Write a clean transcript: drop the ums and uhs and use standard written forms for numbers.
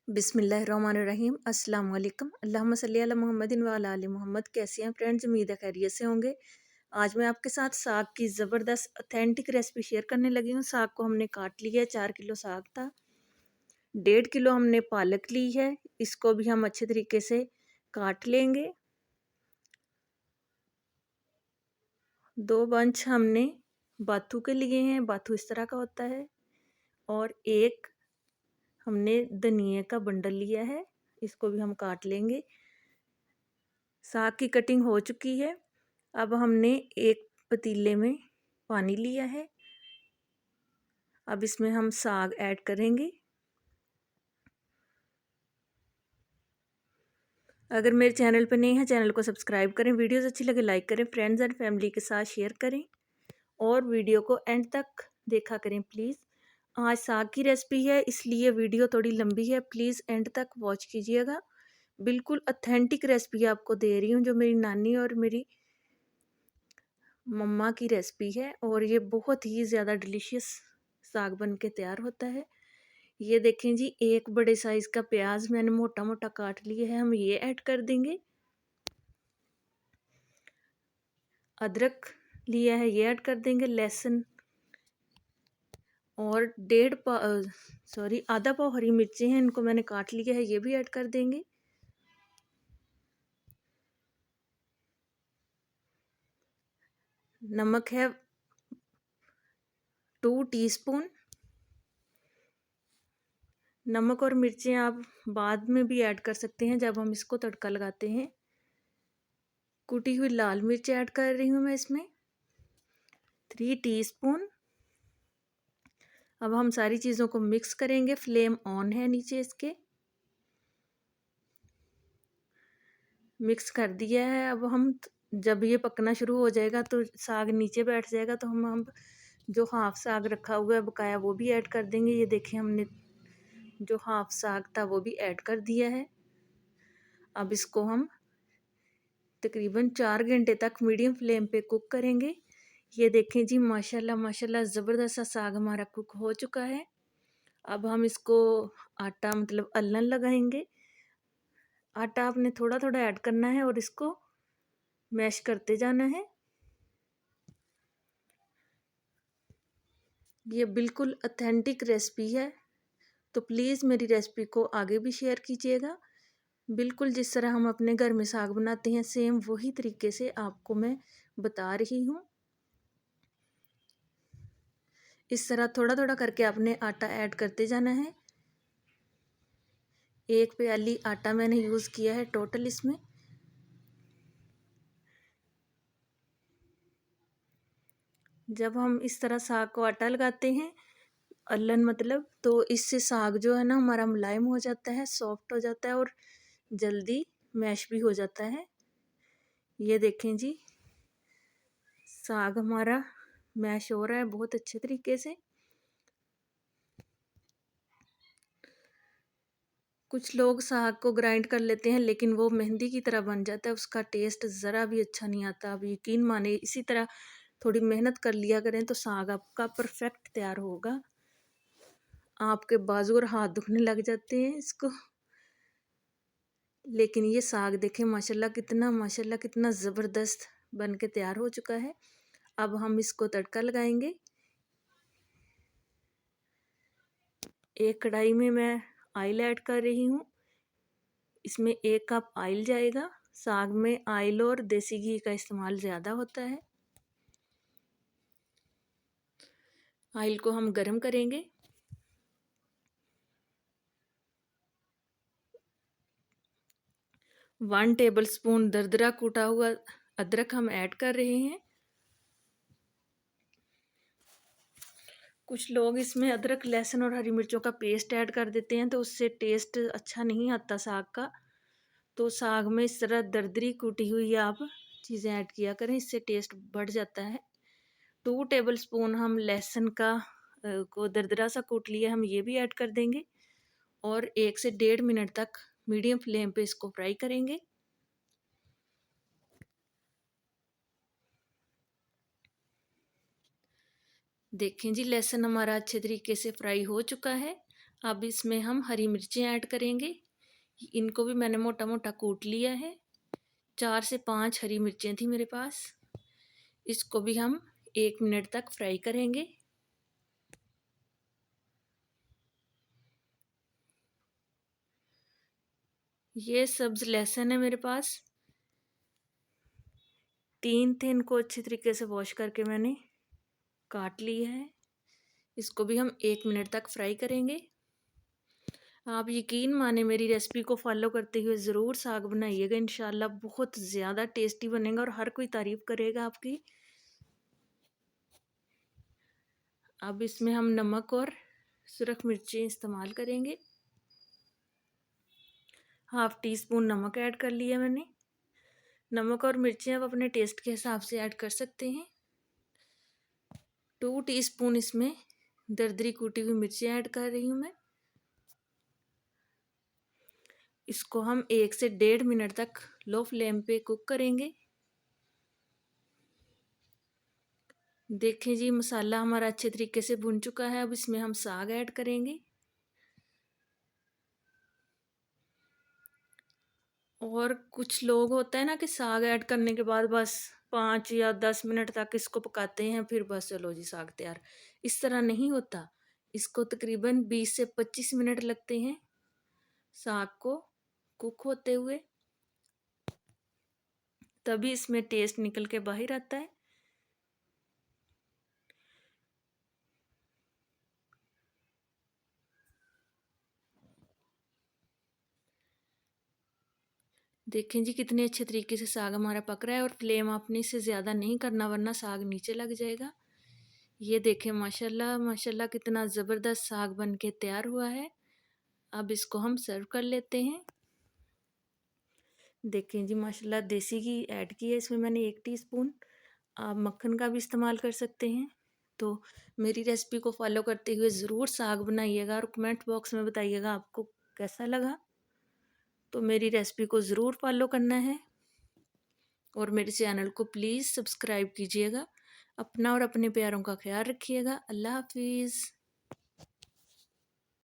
बिस्मिल्लाहिर्रहमानिर्रहीम अस्सलाम वालेकुम अल्लाहुम्मा सल्ली अला मुहम्मदिन व अला आलि मोहम्मद। कैसे हैं फ्रेंड्स? उम्मीद है खैरियत से होंगे। आज मैं आपके साथ साग की ज़बरदस्त ऑथेंटिक रेसिपी शेयर करने लगी हूँ। साग को हमने काट लिया है, 4 किलो साग था। 1.5 किलो हमने पालक ली है, इसको भी हम अच्छे तरीके से काट लेंगे। 2 बंच हमने बाथू के लिए हैं, बाथू इस तरह का होता है। और एक हमने धनिए का बंडल लिया है, इसको भी हम काट लेंगे। साग की कटिंग हो चुकी है। अब हमने एक पतीले में पानी लिया है, अब इसमें हम साग ऐड करेंगे। अगर मेरे चैनल पर नए हैं, चैनल को सब्सक्राइब करें, वीडियोस अच्छी लगे लाइक करें, फ्रेंड्स एंड फैमिली के साथ शेयर करें और वीडियो को एंड तक देखा करें प्लीज़। आज साग की रेसिपी है इसलिए वीडियो थोड़ी लंबी है, प्लीज़ एंड तक वॉच कीजिएगा। बिल्कुल ऑथेंटिक रेसिपी आपको दे रही हूँ, जो मेरी नानी और मेरी मम्मा की रेसिपी है और ये बहुत ही ज़्यादा डिलीशियस साग बन के तैयार होता है। ये देखें जी, एक बड़े साइज़ का प्याज मैंने मोटा मोटा काट लिया है, हम ये ऐड कर देंगे। अदरक लिया है, ये ऐड कर देंगे। लहसुन और आधा पाव हरी मिर्चें हैं, इनको मैंने काट लिया है, ये भी ऐड कर देंगे। नमक है 2 टीस्पून। नमक और मिर्चें आप बाद में भी ऐड कर सकते हैं जब हम इसको तड़का लगाते हैं। कुटी हुई लाल मिर्च ऐड कर रही हूँ मैं इसमें 3 टीस्पून। अब हम सारी चीज़ों को मिक्स करेंगे। फ्लेम ऑन है नीचे इसके, मिक्स कर दिया है। अब हम जब ये पकना शुरू हो जाएगा तो साग नीचे बैठ जाएगा, तो हम जो हाफ साग रखा हुआ है बकाया वो भी ऐड कर देंगे। ये देखें, हमने जो हाफ साग था वो भी ऐड कर दिया है। अब इसको हम तकरीबन 4 घंटे तक मीडियम फ्लेम पे कुक करेंगे। ये देखें जी, माशाल्लाह माशाल्लाह ज़बरदस्त सा साग हमारा कुक हो चुका है। अब हम इसको आटा मतलब अल्लन लगाएंगे। आटा आपने थोड़ा थोड़ा ऐड करना है और इसको मैश करते जाना है। ये बिल्कुल ऑथेंटिक रेसिपी है, तो प्लीज़ मेरी रेसिपी को आगे भी शेयर कीजिएगा। बिल्कुल जिस तरह हम अपने घर में साग बनाते हैं, सेम वही तरीके से आपको मैं बता रही हूँ। इस तरह थोड़ा थोड़ा करके आपने आटा ऐड करते जाना है। 1 प्याली आटा मैंने यूज़ किया है टोटल इसमें। जब हम इस तरह साग को आटा लगाते हैं, अल्लन मतलब, तो इससे साग जो है ना हमारा मुलायम हो जाता है, सॉफ्ट हो जाता है और जल्दी मैश भी हो जाता है। ये देखें जी, साग हमारा मैश हो रहा है बहुत अच्छे तरीके से। कुछ लोग साग को ग्राइंड कर लेते हैं, लेकिन वो मेहंदी की तरह बन जाता है, उसका टेस्ट ज़रा भी अच्छा नहीं आता। अब यकीन माने, इसी तरह थोड़ी मेहनत कर लिया करें तो साग आपका परफेक्ट तैयार होगा। आपके बाजू और हाथ दुखने लग जाते हैं इसको। लेकिन ये साग देखें, माशाल्लाह कितना ज़बरदस्त बन के तैयार हो चुका है। अब हम इसको तड़का लगाएंगे। एक कढ़ाई में मैं ऑयल ऐड कर रही हूँ, इसमें 1 कप ऑयल जाएगा। साग में ऑयल और देसी घी का इस्तेमाल ज़्यादा होता है। ऑयल को हम गरम करेंगे। 1 टेबलस्पून दरदरा कूटा हुआ अदरक हम ऐड कर रहे हैं। कुछ लोग इसमें अदरक, लहसुन और हरी मिर्चों का पेस्ट ऐड कर देते हैं, तो उससे टेस्ट अच्छा नहीं आता साग का। तो साग में इस तरह दरदरी कूटी हुई आप चीज़ें ऐड किया करें, इससे टेस्ट बढ़ जाता है। 2 टेबलस्पून हम लहसुन को दरदरा सा कूट लिया, हम ये भी ऐड कर देंगे और 1 से 1.5 मिनट तक मीडियम फ्लेम पे इसको फ्राई करेंगे। देखें जी, लहसुन हमारा अच्छे तरीके से फ्राई हो चुका है। अब इसमें हम हरी मिर्चें ऐड करेंगे। इनको भी मैंने मोटा मोटा कूट लिया है। 4 से 5 हरी मिर्चें थी मेरे पास। इसको भी हम 1 मिनट तक फ्राई करेंगे। ये सब्ज़ लहसुन है मेरे पास, 3 थे। इनको अच्छी तरीके से वॉश करके मैंने काट लिया है। इसको भी हम 1 मिनट तक फ्राई करेंगे। आप यकीन माने मेरी रेसिपी को फॉलो करते हुए ज़रूर साग बनाइएगा, इंशाल्लाह बहुत ज़्यादा टेस्टी बनेगा और हर कोई तारीफ़ करेगा आपकी। अब इसमें हम नमक और सुरख मिर्ची इस्तेमाल करेंगे। 1/2 टी स्पून नमक ऐड कर लिया मैंने। नमक और मिर्ची आप अपने टेस्ट के हिसाब से ऐड कर सकते हैं। 2 टीस्पून इसमें दरदरी कूटी हुई मिर्ची ऐड कर रही हूँ मैं। इसको हम 1 से 1.5 मिनट तक लो फ्लेम पे कुक करेंगे। देखें जी, मसाला हमारा अच्छे तरीके से भुन चुका है। अब इसमें हम साग ऐड करेंगे और कुछ लोग होता है ना कि साग ऐड करने के बाद बस 5 या 10 मिनट तक इसको पकाते हैं, फिर बस चलो जी साग तैयार। इस तरह नहीं होता। इसको तकरीबन 20 से 25 मिनट लगते हैं साग को कुक होते हुए, तभी इसमें टेस्ट निकल के बाहर आता है। देखें जी कितने अच्छे तरीके से साग हमारा पक रहा है और फ्लेम आपने इससे ज़्यादा नहीं करना वरना साग नीचे लग जाएगा। ये देखें माशाल्लाह माशाल्लाह कितना ज़बरदस्त साग बन के तैयार हुआ है। अब इसको हम सर्व कर लेते हैं। देखें जी माशाल्लाह देसी घी ऐड किया है इसमें मैंने 1 टीस्पून। आप मक्खन का भी इस्तेमाल कर सकते हैं। तो मेरी रेसिपी को फॉलो करते हुए ज़रूर साग बनाइएगा और कमेंट बॉक्स में बताइएगा आपको कैसा लगा। तो मेरी रेसिपी को ज़रूर फॉलो करना है और मेरे चैनल को प्लीज़ सब्सक्राइब कीजिएगा। अपना और अपने प्यारों का ख्याल रखिएगा। अल्लाह हाफिज़।